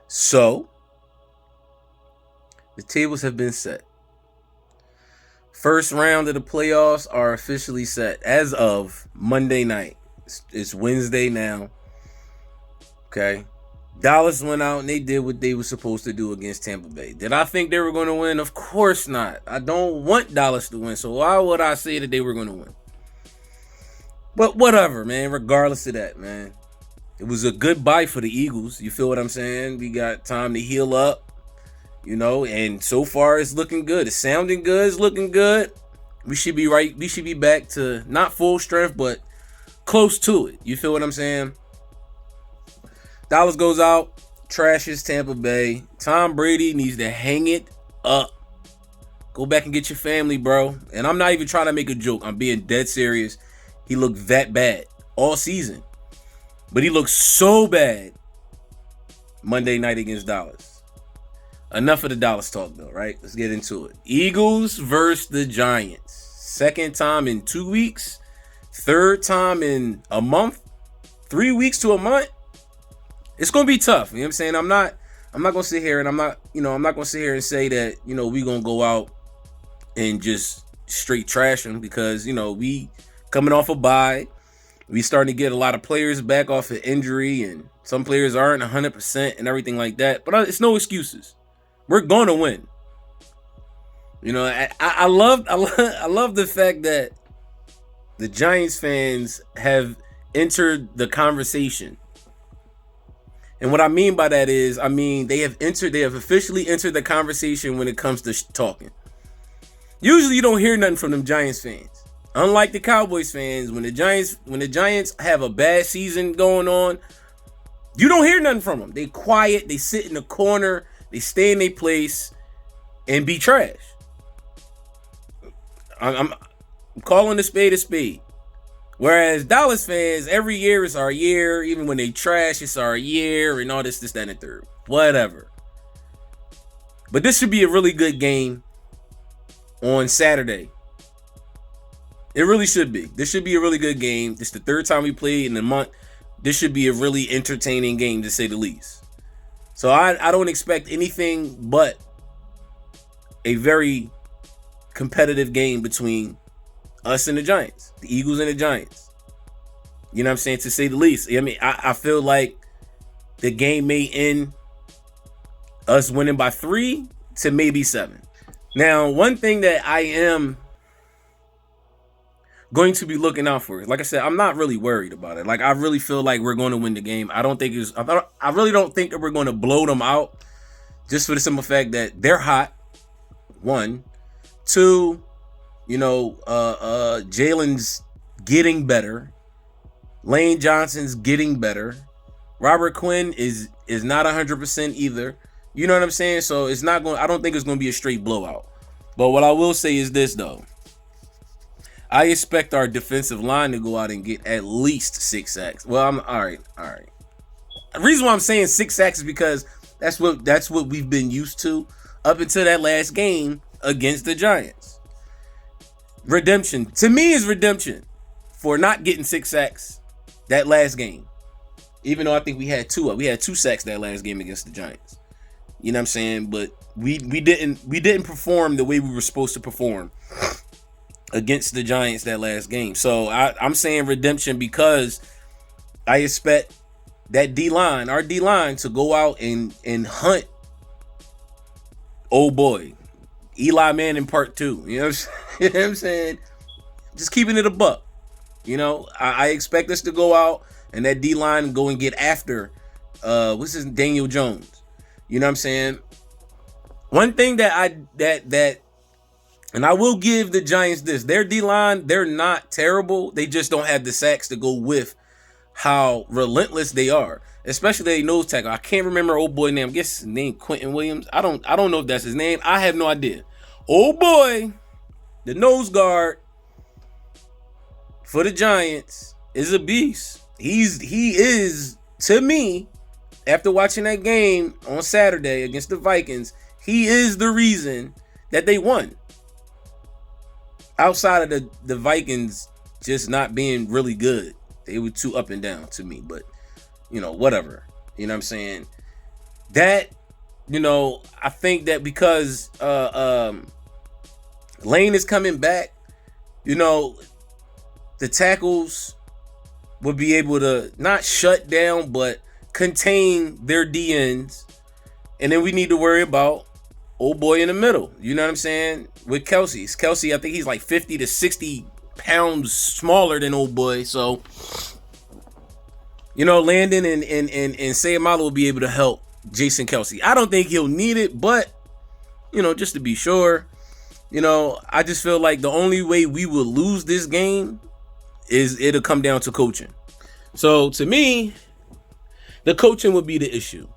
So the tables have been set. First round of the playoffs are officially set as of Monday night. It's Wednesday now. Okay. Dallas went out and they did what they were supposed to do against Tampa Bay. Did I think they were going to win? Of course not. I don't want Dallas to win. So why would I say that they were going to win? But whatever, man. Regardless of that, man. It was a good bye for the Eagles. You feel what I'm saying? We got time to heal up, and so far it's looking good. It's sounding good. It's looking good. We should be right. We should be back to not full strength, but close to it. You feel what I'm saying? Dallas goes out, trashes Tampa Bay. Tom Brady needs to hang it up. Go back and get your family, bro. And I'm not even trying to make a joke. I'm being dead serious. He looked that bad all season. But he looked so bad Monday night against Dallas. Enough of the Dallas talk, though, right? Let's get into it. Eagles versus the Giants. Second time in 2 weeks. Third time in a month. 3 weeks to a month. It's going to be tough. You know what I'm saying? I'm not going to sit here and I'm not going to sit here and say that, we're going to go out and just straight trash them because, we coming off a bye. We starting to get a lot of players back off of injury, and some players aren't 100% and everything like that. But it's no excuses. We're going to win. I love the fact that the Giants fans have entered the conversation. And what I mean by that is, they have officially entered the conversation when it comes to talking. Usually you don't hear nothing from them Giants fans. Unlike the Cowboys fans, when the Giants have a bad season going on, you don't hear nothing from them. They quiet, they sit in the corner, they stay in their place and be trash. I'm calling a spade a spade. Whereas Dallas fans, every year is our year. Even when they trash, it's our year and all this, that, and the third. Whatever. But this should be a really good game on Saturday. It really should be. This should be a really good game. This is the third time we played in a month. This should be a really entertaining game, to say the least. So I don't expect anything but a very competitive game between us and the Giants, the Eagles and the Giants. You know what I'm saying? To say the least. I feel like the game may end us winning by 3 to maybe 7. Now, one thing that I am going to be looking out for, like I said, I'm not really worried about it. Like, I really feel like we're going to win the game. I really don't think that we're going to blow them out, just for the simple fact that they're hot. 1, 2, Jalen's getting better. Lane Johnson's getting better. Robert Quinn is not 100% either. You know what I'm saying? So I don't think it's going to be a straight blowout. But what I will say is this, though. I expect our defensive line to go out and get at least 6 sacks. Well, all right. The reason why I'm saying 6 sacks is because that's what we've been used to up until that last game against the Giants. Redemption. To me, is redemption for not getting 6 sacks that last game. Even though I think we had 2. We had 2 sacks that last game against the Giants. You know what I'm saying? But we didn't perform the way we were supposed to perform against the Giants that last game. So I'm saying redemption because I expect that D-line, our D-line, to go out and hunt oh boy, Eli Manning part 2. You know what I'm saying? Just keeping it a buck. I expect us to go out and that D-line go and get after Daniel Jones. You know what I'm saying? One thing that and I will give the Giants this. Their D-line, they're not terrible. They just don't have the sacks to go with how relentless they are. Especially their nose tackle. I can't remember old boy name. I guess his name Quentin Williams. I don't know if that's his name. I have no idea. Old boy, the nose guard for the Giants is a beast. He is, to me, after watching that game on Saturday against the Vikings, he is the reason that they won. Outside of the Vikings just not being really good. They were too up and down to me, but whatever. You know what I'm saying? That, I think that because Lane is coming back, the tackles will be able to not shut down, but contain their DNs. And then we need to worry about old boy in the middle. You know what I'm saying? With Kelsey. I think he's like 50 to 60 pounds smaller than old boy. So, Landon and Sayamalo will be able to help Jason Kelsey. I don't think he'll need it, but, just to be sure, I just feel like the only way we will lose this game is it'll come down to coaching. So to me, the coaching would be the issue.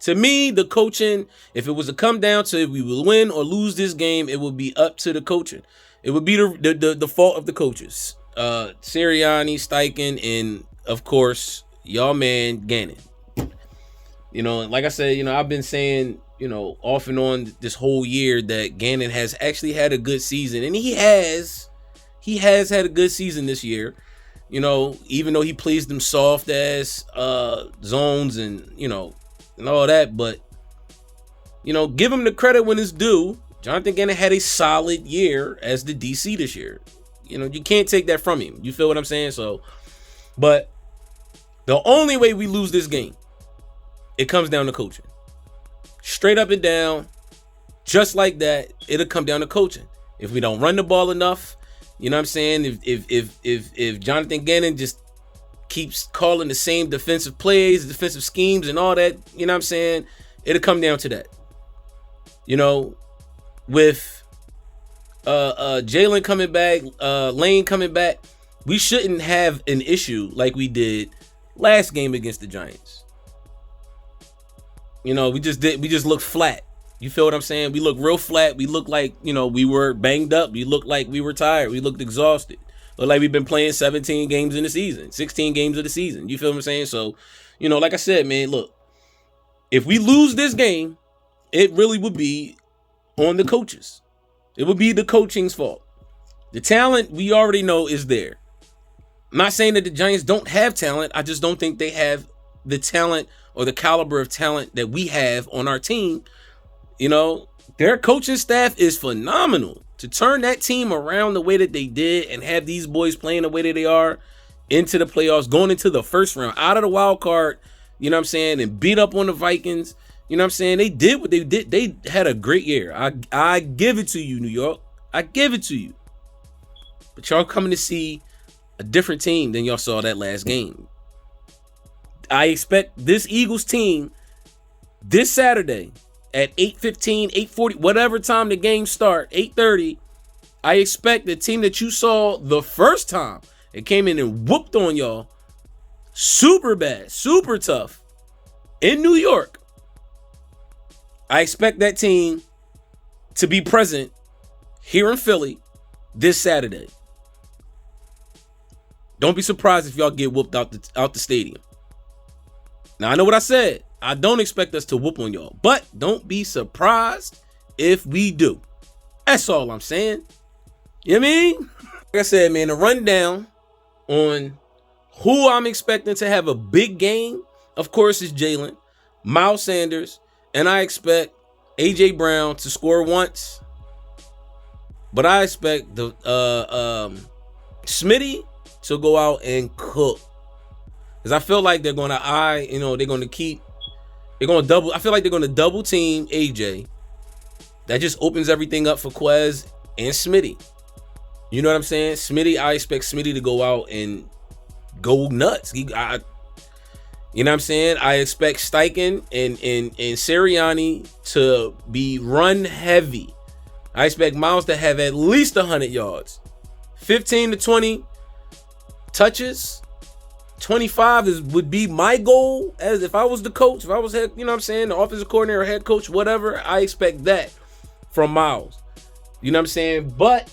To me, the coaching, if it was to come down to if we will win or lose this game, it would be up to the coaching. It would be the fault of the coaches. Sirianni, Steichen, and of course, y'all man Gannon. Like I said, I've been saying, off and on this whole year that Gannon has actually had a good season. And he has had a good season this year. Even though he plays them soft ass zones and, and all that, but give him the credit when it's due. Jonathan Gannon had a solid year as the DC this year. You can't take that from him. You feel what I'm saying? So, but the only way we lose this game, it comes down to coaching. Straight up and down, just like that, it'll come down to coaching. If we don't run the ball enough, you know what I'm saying? If Jonathan Gannon just keeps calling the same defensive plays, defensive schemes, and all that, you know what I'm saying? It'll come down to that. With Jalen coming back, Lane coming back, we shouldn't have an issue like we did last game against the Giants. We just look flat. You feel what I'm saying? We look real flat. We look like, we were banged up. We looked like we were tired. We looked exhausted. Look like we've been playing 17 games in the season, 16 games of the season. You feel what I'm saying? So, like I said, man, look, if we lose this game, it really would be on the coaches. It would be the coaching's fault. The talent we already know is there. I'm not saying that the Giants don't have talent. I just don't think they have the talent or the caliber of talent that we have on our team. Their coaching staff is phenomenal. To turn that team around the way that they did and have these boys playing the way that they are into the playoffs, going into the first round, out of the wild card, you know what I'm saying, and beat up on the Vikings, you know what I'm saying? They did what they did. They had a great year. I give it to you, New York. I give it to you. But y'all coming to see a different team than y'all saw that last game. I expect this Eagles team this Saturday at 8:15, 8:40, whatever time the game start, 8:30, I expect the team that you saw the first time, it came in and whooped on y'all super bad, super tough in New York. I expect that team to be present here in Philly this Saturday. Don't be surprised if y'all get whooped out the stadium. Now, I know what I said. I don't expect us to whoop on y'all, but don't be surprised if we do. That's all I'm saying. You know what I mean? Like I said, man, the rundown on who I'm expecting to have a big game, of course, is Jalen, Miles Sanders, and I expect A.J. Brown to score once, but I expect the Smitty to go out and cook. Because I feel like they're going to double. I feel like they're going to double team AJ. That just opens everything up for Quez and Smitty. You know what I'm saying? I expect Smitty to go out and go nuts. You know what I'm saying? I expect Steichen and Sirianni to be run heavy. I expect Miles to have at least 100 yards. 15 to 20 touches. 25 would be my goal as if I was the coach, if I was head, you know what I'm saying, the offensive coordinator or head coach, whatever. I expect that from Miles. You know what I'm saying? But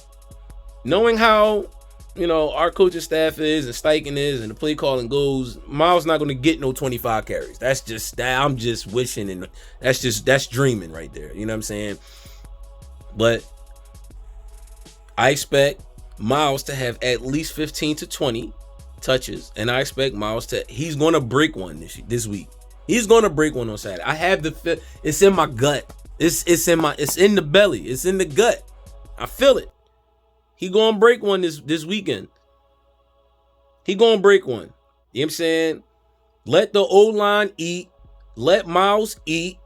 knowing how, our coaching staff is and Steichen is and the play calling goes, Miles not going to get no 25 carries. That's just that. I'm just wishing, and that's dreaming right there. You know what I'm saying? But I expect Miles to have at least 15 to 20 touches, and I expect Miles he's going to break one this week. He's gonna break one on Saturday. I have the it's in my gut. It's in the belly. It's in the gut. I feel it. He gonna break one this weekend. He gonna break one. You know what I'm saying? Let the O-line eat. Let Miles eat.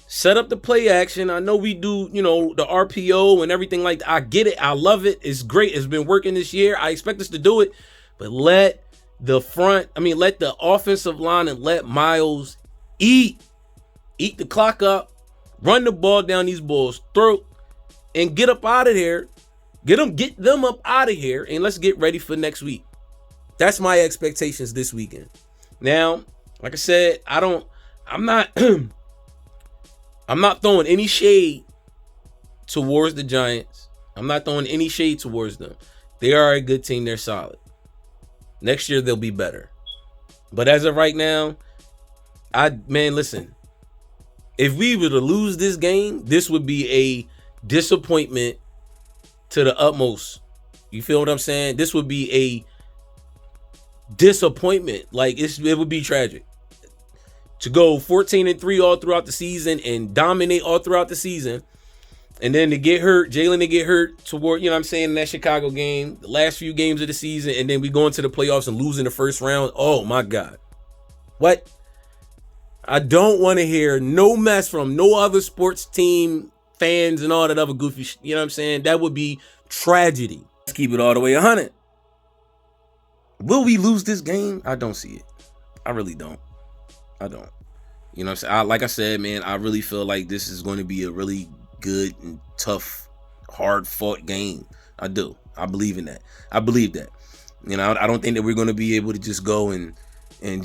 Set up the play action. I know we do, the RPO and everything like that. I get it. I love it. It's great. It's been working this year. I expect us to do it. But let the offensive line and let Miles eat. Eat the clock up. Run the ball down these boys' throat. And get up out of here. Get them up out of here. And let's get ready for next week. That's my expectations this weekend. Now, like I said, I'm not I'm not throwing any shade towards the Giants. I'm not throwing any shade towards them. They are a good team. They're solid. Next year, they'll be better. But as of right now, listen. If we were to lose this game, this would be a disappointment to the utmost. You feel what I'm saying? This would be a disappointment. Like, it would be tragic. To go 14-3 all throughout the season and dominate all throughout the season, and then to get hurt, Jalen to get hurt toward, in that Chicago game, the last few games of the season, and then we go into the playoffs and lose in the first round. Oh my God. What? I don't want to hear no mess from no other sports team fans and all that other goofy shit. You know what I'm saying? That would be tragedy. Let's keep it all the way 100. Will we lose this game? I don't see it. I really don't. I don't. You know what I'm saying? Like I said, man, I really feel like this is going to be a really good and tough, hard-fought game. I do. I believe in that. I believe that. I don't think that we're going to be able to just go and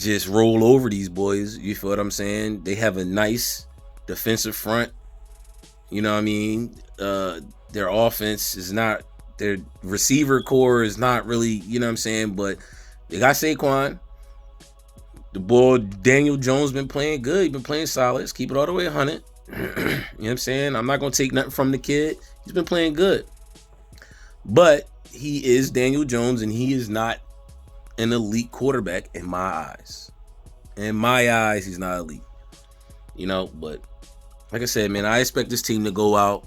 just roll over these boys. You feel what I'm saying? They have a nice defensive front. You know what I mean? Their offense is not, their receiver core is not really, you know what I'm saying? But they got Saquon. The boy Daniel Jones been playing good. He been playing solid. Let's keep it all the way 100. You know what I'm saying? I'm not going to take nothing from the kid. He's been playing good. But he is Daniel Jones, and he is not an elite quarterback in my eyes. In my eyes, he's not elite. But like I said, man, I expect this team to go out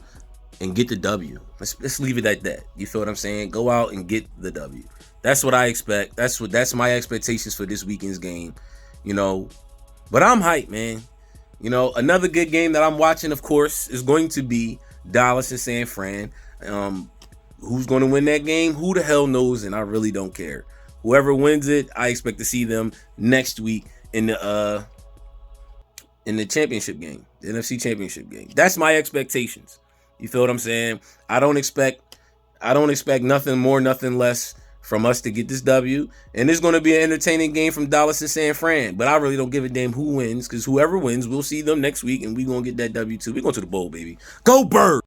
and get the W. Let's leave it at that. You feel what I'm saying? Go out and get the W. That's what I expect. That's my expectations for this weekend's game. But I'm hyped, man. Another good game that I'm watching, of course, is going to be Dallas and San Fran. Who's going to win that game? Who the hell knows? And I really don't care. Whoever wins it, I expect to see them next week in the championship game, the NFC championship game. That's my expectations. You feel what I'm saying? I don't expect nothing more, nothing less from us to get this W. And it's going to be an entertaining game from Dallas and San Fran. But I really don't give a damn who wins, because whoever wins, we'll see them next week, and we're going to get that W too. We're going to the bowl, baby. Go Birds!